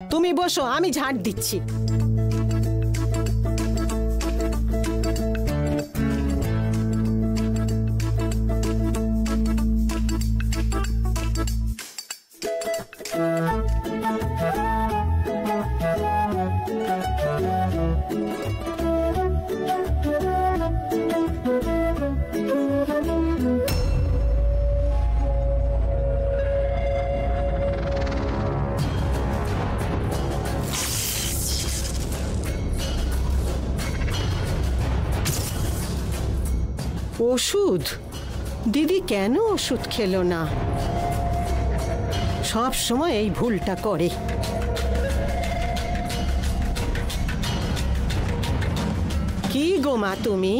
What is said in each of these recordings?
তুমি বসো, আমি ঝাড় দিচ্ছি। ওষুধ? দিদি কেন ওষুধ খেলো না? সব সময় এই ভুলটা করে। কি গো মা তুমি?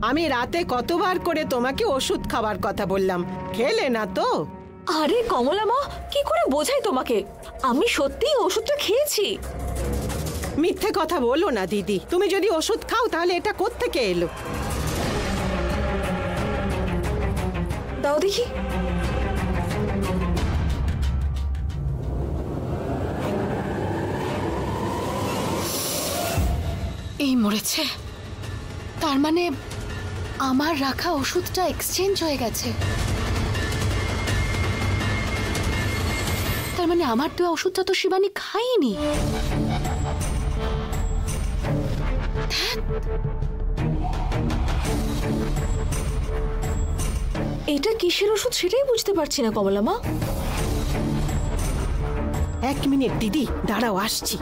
আমি রাতে কতবার করে তোমাকে ওষুধ খাবার কথা বললাম, খেলে না তো? আরে কমলা মা, কি করে বোঝাই তোমাকে? আমি সত্যিই ওষুধটা খেয়েছি। মিথ্যে কথা বলো না দিদি। তুমি যদি ওষুধ খাও তাহলে এটা কোত্থেকে এলো? দাও দেখি। এই মরেছে, তার মানে আমার রাখা ওষুধটা এক্সচেঞ্জ হয়ে গেছে। তার মানে আমার দেওয়া ওষুধটা তো শিবানী খায়নি। এটা কিসের ওষুধ সেটাই বুঝতে পারছি না কমলা মা। এক মিনিট দিদি, দাঁড়াও, আসছি।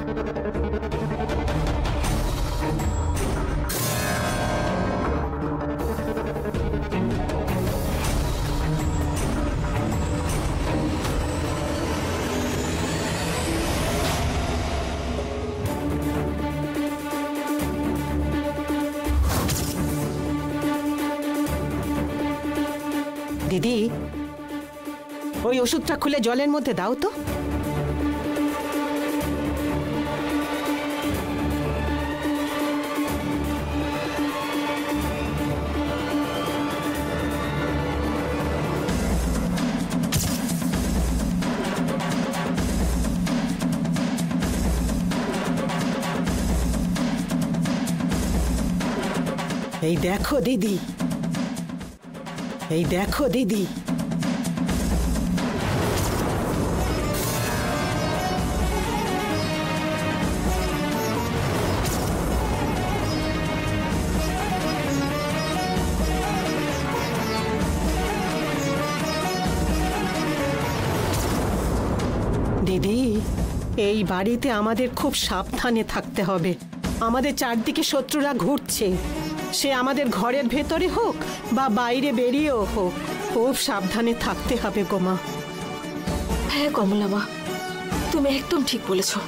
দিদি, ওই ওষুধটা খুলে জলের মধ্যে দাও তো। এই দেখো দিদি, এই দেখো দিদি। দিদি, এই বাড়িতে আমাদের খুব সাবধানে থাকতে হবে। আমাদের চারদিকে শত্রুরা ঘুরছে, সে আমাদের ঘরের ভেতরে হোক বা বাইরে বেরিয়েও হোক, খুব সাবধানে থাকতে হবে গো মা। হ্যাঁ কমলা মা, তুমি একদম ঠিক বলেছো।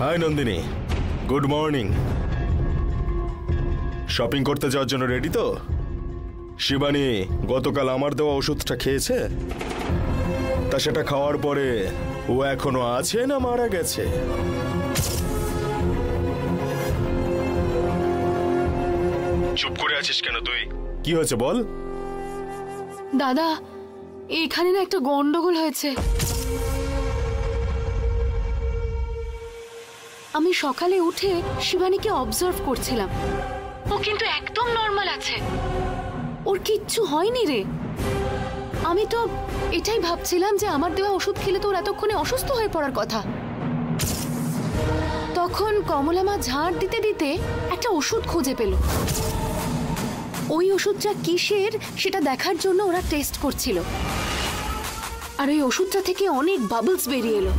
Hi Nandini, good morning. Shopping করতে যাওয়ার জন্য রেডি তো? শিবানী গতকাল আমার দেওয়া ওষুধটা খেয়েছে? তা সেটা খাওয়ার পরে ও এখনো আছে না মারা গেছে? চুপ করে আছিস কেন তুই? কি হয়েছে বল। দাদা, এখানে না একটা গন্ডগোল হয়েছে। আমি সকালে উঠে শিবানীকে অবজার্ভ করছিলাম, ও কিন্তু একদম নর্মাল আছে, ওর কিচ্ছু হয়নি রে। আমি তো এটাই ভাবছিলাম যে আমার দেওয়া ওষুধ খেলে তো ওর এতক্ষণে অসুস্থ হয়ে পড়ার কথা। তখন কমলা মা ঝাড় দিতে দিতে একটা ওষুধ খুঁজে পেল। ওই ওষুধটা কিসের সেটা দেখার জন্য ওরা টেস্ট করছিল, আর ওই ওষুধটা থেকে অনেক বাবলস বেরিয়ে এলো।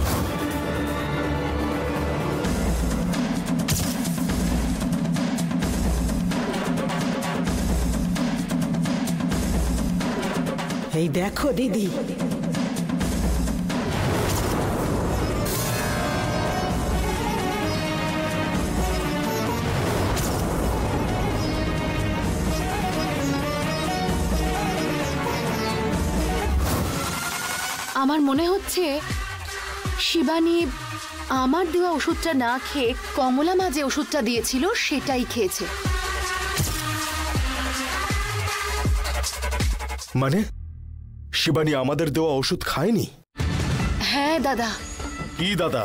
এই দেখো দিদি, আমার মনে হচ্ছে শিবানী আমার দেওয়া ওষুধটা না খেয়ে কমলা মা যে ওষুধটা দিয়েছিল সেটাই খেয়েছে। মানে শিবানী আমাদের দেওয়া ওষুধ খায়নি? হ্যাঁ দাদা। কি দাদা,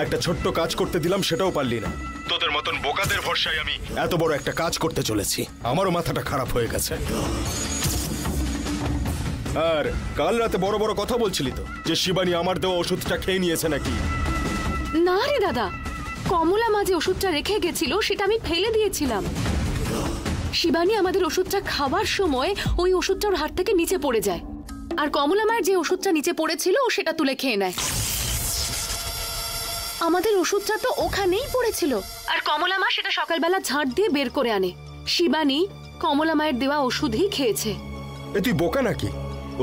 একটা ছোট্ট কাজ করতে দিলাম সেটাও পারলি না। তোদের মতন বোকাদের ভরসায় আমি এত বড় একটা কাজ করতে চলেছি, আমারও মাথাটা খারাপ হয়ে গেছে। আর কাল রাতে বড় বড় কথা বলছিলি তো যে শিবানী আমার দেওয়া ওষুধটা খেয়ে নিয়েছে নাকি? না রে দাদা, কমলা মা যে ওষুধটা রেখে গেছিল সেটা আমি ফেলে দিয়েছিলাম। শিবানী আমাদের ওষুধটা খাওয়ার সময় ওই ওষুধটা ওর হাত থেকে নিচে পড়ে যায়, আর কমলা মার যে ওষুধটা নিচে পড়েছিল ও সেটা তুলে খেয়ে নেয়। আমাদের ওষুধটা তো ওখানেই পড়েছিল, আর কমলা মা সেটা সকালবেলা ঝাঁট দিয়ে বের করে আনে। শিবানী কমলা মায়ের দেওয়া ওষুধই খেয়েছে। এ তুই বোকা নাকি?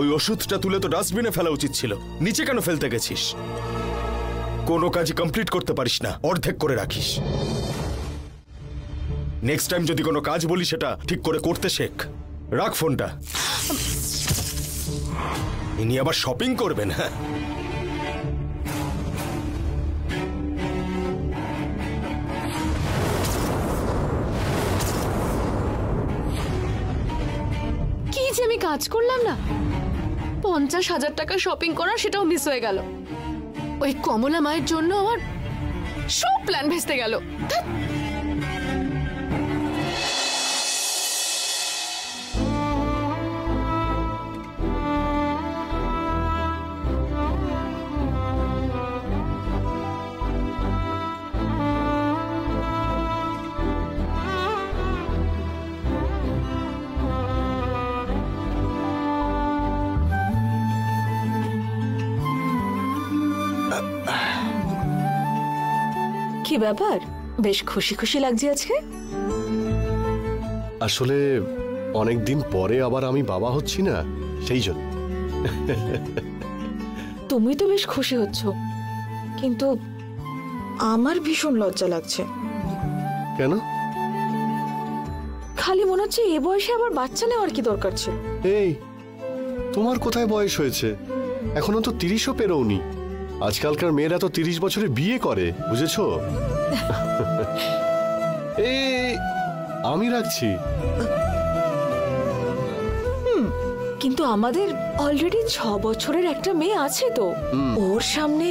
ওই ওষুধটা তুলে তো ডাস্টবিনে ফেলা উচিত ছিল, নিচে কেন ফেলতে গেছিস? কোনো কাজই কমপ্লিট করতে পারিস না, অর্ধেক করে রাখিস। নেক্সট টাইম যদি কোনো কাজ বলি সেটা ঠিক করে করতে শেখ। রাখ ফোনটা। ইনি আবার শপিং করবেন? হ্যাঁ, কি যে আমি কাজ করলাম না, 50,000 টাকা শপিং করা সেটাও মিস হয়ে গেল। ওই কমলা মায়ের জন্য আমার সব প্ল্যান ভেস্তে গেল। কি ব্যাপার, বেশ খুশি খুশি লাগছে আজকে? আসলে অনেক দিন পরে আবার আমি বাবা হচ্ছি না, সেই জন্য। তুমি তো বেশ খুশি হচ্ছ, কিন্তু আমার ভীষণ লজ্জা লাগছে। কেন? খালি মনে হচ্ছে এ বয়সে আবার বাচ্চা নেওয়ার কি দরকার ছিল। এই, তোমার কোথায় বয়স হয়েছে? এখনো তো 30ও পেরোওনি। আজকালকার মেয়েরা তো 30 বছরে বিয়ে করে, বুঝেছো? এই, আমি রাখছি। কিন্তু আমাদের অলরেডি 6 বছরের একটা মেয়ে আছে তো, ওর সামনে